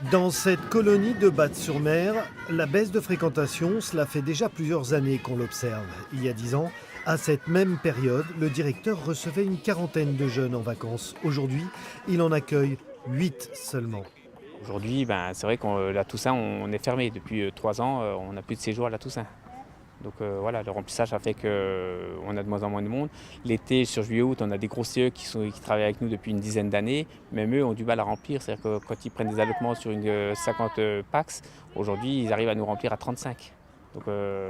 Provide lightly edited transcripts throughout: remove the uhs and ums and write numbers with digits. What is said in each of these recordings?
Dans cette colonie de Batte-sur-Mer, la baisse de fréquentation, cela fait déjà plusieurs années qu'on l'observe. Il y a 10 ans, à cette même période, le directeur recevait une quarantaine de jeunes en vacances. Aujourd'hui, il en accueille 8 seulement. Aujourd'hui, c'est vrai que la Toussaint, on est fermé. Depuis 3 ans, on n'a plus de séjour à la Toussaint. Donc voilà, le remplissage a fait qu'on a de moins en moins de monde. L'été, sur juillet-août, on a des gros CE qui travaillent avec nous depuis une dizaine d'années. Même eux ont du mal à remplir. C'est-à-dire que quand ils prennent des allotements sur une 50 pax, aujourd'hui, ils arrivent à nous remplir à 35. Donc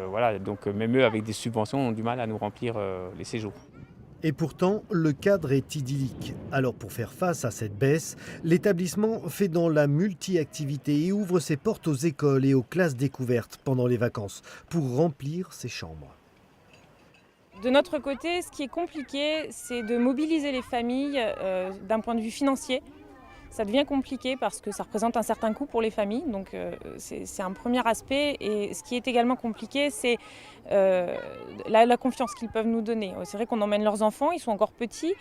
voilà, donc même eux, avec des subventions, ont du mal à nous remplir les séjours. Et pourtant, le cadre est idyllique. Alors pour faire face à cette baisse, l'établissement fait dans la multi-activité et ouvre ses portes aux écoles et aux classes découvertes pendant les vacances pour remplir ses chambres. De notre côté, ce qui est compliqué, c'est de mobiliser les familles d'un point de vue financier. Ça devient compliqué parce que ça représente un certain coût pour les familles, donc c'est un premier aspect. Et ce qui est également compliqué, c'est la confiance qu'ils peuvent nous donner. C'est vrai qu'on emmène leurs enfants, ils sont encore petits,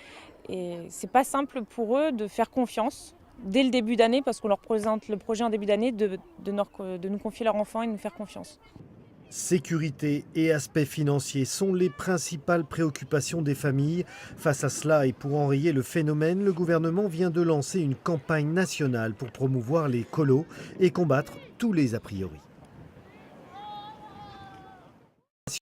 et c'est pas simple pour eux de faire confiance dès le début d'année, parce qu'on leur présente le projet en début d'année, de nous confier leur enfant et de nous faire confiance. Sécurité et aspects financiers sont les principales préoccupations des familles. Face à cela et pour enrayer le phénomène, le gouvernement vient de lancer une campagne nationale pour promouvoir les colos et combattre tous les a priori.